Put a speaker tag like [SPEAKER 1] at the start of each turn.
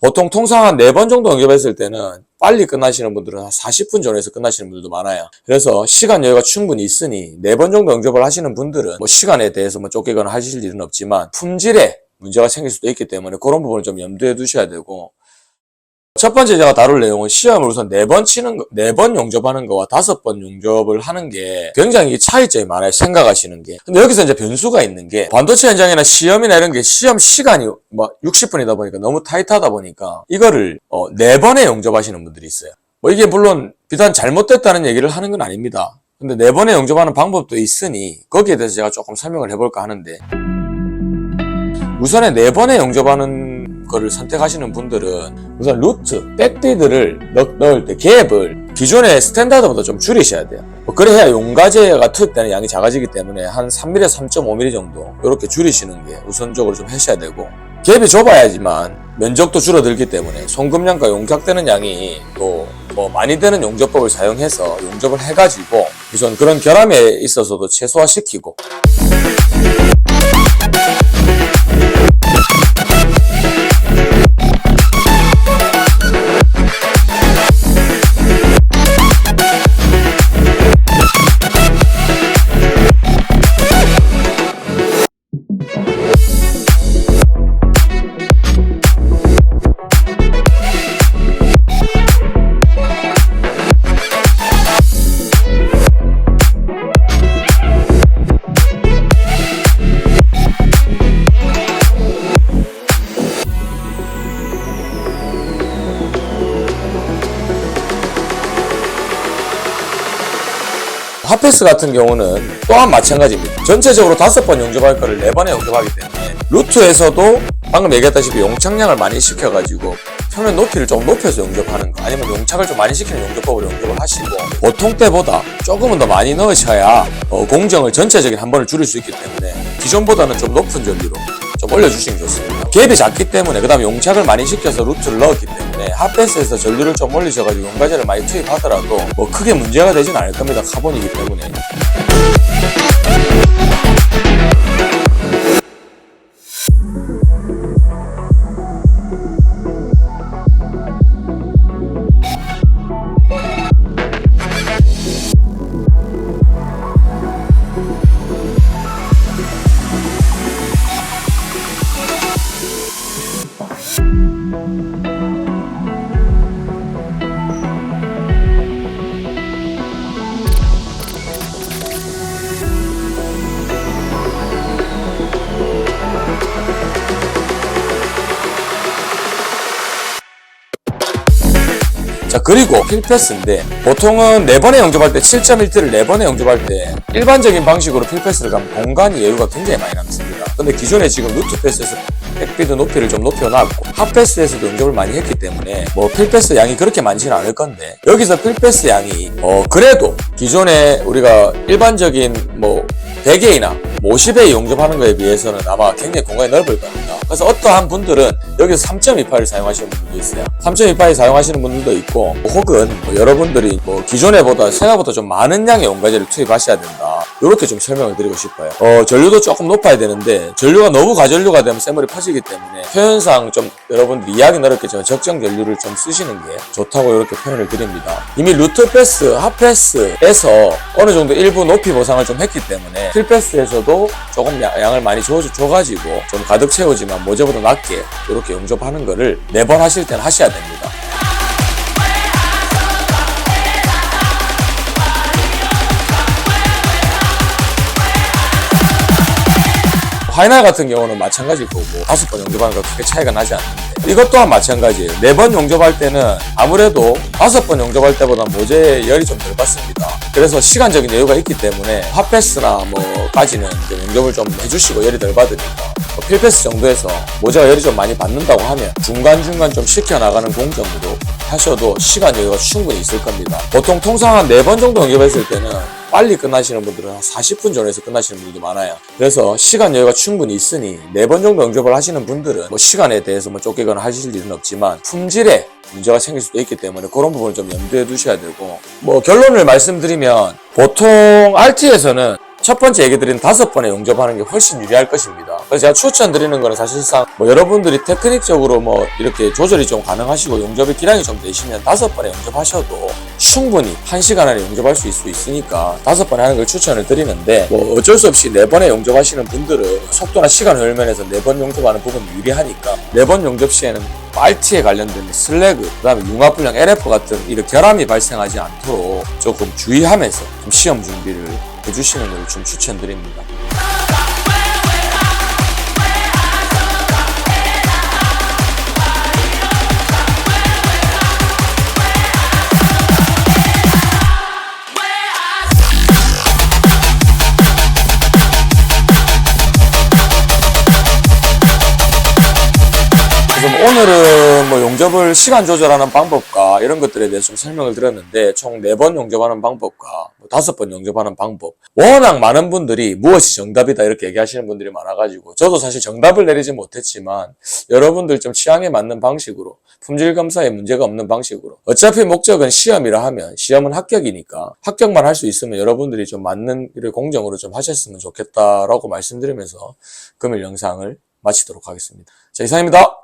[SPEAKER 1] 보통 통상 한 4번 정도 영접했을 때는 빨리 끝나시는 분들은 한 40분 전에서 끝나시는 분들도 많아요. 그래서 시간 여유가 충분히 있으니 4번 정도 영접을 하시는 분들은 뭐 시간에 대해서 뭐 쫓기거나 하실 일은 없지만 품질에 문제가 생길 수도 있기 때문에 그런 부분을 좀 염두에 두셔야 되고, 첫 번째 제가 다룰 내용은 시험을 우선 4번 치는 거, 4번 용접하는 거와 5번 용접을 하는 게 굉장히 차이점이 많아요. 생각하시는 게. 근데 여기서 이제 변수가 있는 게, 반도체 현장이나 시험이나 이런 게 시험 시간이 막 60분이다 보니까 너무 타이트하다 보니까 이거를 4번에 용접하시는 분들이 있어요. 뭐 이게 물론 비단 잘못됐다는 얘기를 하는 건 아닙니다. 근데 4번에 용접하는 방법도 있으니 거기에 대해서 제가 조금 설명을 해볼까 하는데, 우선에 4번에 용접하는 거를 선택하시는 분들은 우선 루트, 백비드를 넣을 때 갭을 기존의 스탠다드보다 좀 줄이셔야 돼요. 그래야 용가제가 투입되는 양이 작아지기 때문에 한 3mm에서 3.5mm 정도 이렇게 줄이시는 게 우선적으로 좀 하셔야 되고, 갭이 좁아야지만 면적도 줄어들기 때문에 송금량과 용접되는 양이 또 뭐 많이 되는 용접법을 사용해서 용접을 해가지고 우선 그런 결함에 있어서도 최소화시키고, 핫패스 같은 경우는 또한 마찬가지입니다. 전체적으로 5번 용접할 거를 4번에 용접하기 때문에 루트에서도 방금 얘기했다시피 용착량을 많이 시켜가지고 표면 높이를 좀 높여서 용접하는 거, 아니면 용착을 좀 많이 시키는 용접법으로 용접을 하시고, 보통 때보다 조금은 더 많이 넣으셔야 공정을 전체적인 한 번을 줄일 수 있기 때문에 기존보다는 좀 높은 전류로 좀 올려주시면 좋습니다. 갭이 작기 때문에, 그 다음에 용착을 많이 시켜서 루트를 넣었기 때문에 핫패스에서 전류를 좀 올리셔가지고 용가제를 많이 투입하더라도 뭐 크게 문제가 되진 않을 겁니다. 카본이기 때문에. 자, 그리고 필패스인데, 보통은 4번에 영접할 때 7.1T를 4번에 영접할 때 일반적인 방식으로 필패스를 가면 공간이 여유가 굉장히 많이 남습니다. 근데 기존에 지금 루트 패스에서 백비드 높이를 좀 높여놨고 핫패스에서도 용접을 많이 했기 때문에 뭐 필패스 양이 그렇게 많지는 않을 건데, 여기서 필패스 양이 그래도 기존에 우리가 일반적인 뭐 100A나 50A 용접하는 거에 비해서는 아마 굉장히 공간이 넓을 겁니다. 그래서 어떠한 분들은 여기서 3.28을 사용하시는 분들도 있어요. 3.28 사용하시는 분들도 있고, 혹은 뭐 여러분들이 뭐 기존에보다 생각보다 좀 많은 양의 용가제를 투입하셔야 된다, 이렇게 좀 설명을 드리고 싶어요. 전류도 조금 높아야 되는데 전류가 너무 가전류가 되면 샘물이 퍼지기 때문에 표현상 좀 여러분들이 이해하기는 어렵겠지만 적정 전류를 좀 쓰시는 게 좋다고 이렇게 표현을 드립니다. 이미 루트 패스, 핫패스에서 어느 정도 일부 높이 보상을 좀 했기 때문에 필패스에서도 조금 양을 많이 줘가지고 좀 가득 채우지만 모재보다 낮게 이렇게 용접하는 거를 4번 하실 때는 하셔야 됩니다. 파이널 같은 경우는 마찬가지일 거고 5번 용접하는 거 크게 차이가 나지 않는데, 이것 또한 마찬가지예요. 4번 용접할 때는 아무래도 5번 용접할 때보다 모재의 열이 좀 덜 받습니다. 그래서 시간적인 여유가 있기 때문에 핫패스나 뭐까지는 용접을 좀 해주시고 열이 덜 받으니까, 필패스 정도에서 모재가 열이 좀 많이 받는다고 하면 중간중간 좀 식혀나가는 공정으로 하셔도 시간 여유가 충분히 있을 겁니다. 보통 통상 한 4번 정도 용접했을 때는 빨리 끝나시는 분들은 한 40분 전에서 끝나시는 분들도 많아요. 그래서 시간 여유가 충분히 있으니 4번 정도 용접을 하시는 분들은 뭐 시간에 대해서 뭐 쫓기거나 하실 일은 없지만 품질에 문제가 생길 수도 있기 때문에 그런 부분을 좀 염두에 두셔야 되고, 뭐 결론을 말씀드리면 보통 RT에서는 첫 번째 얘기 드린 5번에 영접하는 게 훨씬 유리할 것입니다. 그래서 제가 추천드리는 거는 사실상 뭐 여러분들이 테크닉적으로 뭐 이렇게 조절이 좀 가능하시고 영접의 기량이 좀 되시면 5번에 영접하셔도 충분히 1시간 안에 영접할 수 있으니까 5번에 하는 걸 추천을 드리는데, 뭐 어쩔 수 없이 4번에 영접하시는 분들은 속도나 시간 효율면에서 4번 영접하는 부분이 유리하니까 4번 영접 시에는 빨티에 관련된 슬래그, 그 다음에 융합불량 LF 같은 이런 결함이 발생하지 않도록 조금 주의하면서 좀 시험 준비를 해주시는 걸 좀 추천드립니다. 오늘은 뭐 용접을 시간 조절하는 방법과 이런 것들에 대해서 좀 설명을 드렸는데, 총 4번 용접하는 방법과 5번 용접하는 방법, 워낙 많은 분들이 무엇이 정답이다 이렇게 얘기하시는 분들이 많아가지고 저도 사실 정답을 내리지 못했지만 여러분들 좀 취향에 맞는 방식으로, 품질 검사에 문제가 없는 방식으로, 어차피 목적은 시험이라 하면 시험은 합격이니까 합격만 할 수 있으면 여러분들이 좀 맞는 일을 공정으로 좀 하셨으면 좋겠다라고 말씀드리면서 금일 영상을 마치도록 하겠습니다. 자, 이상입니다.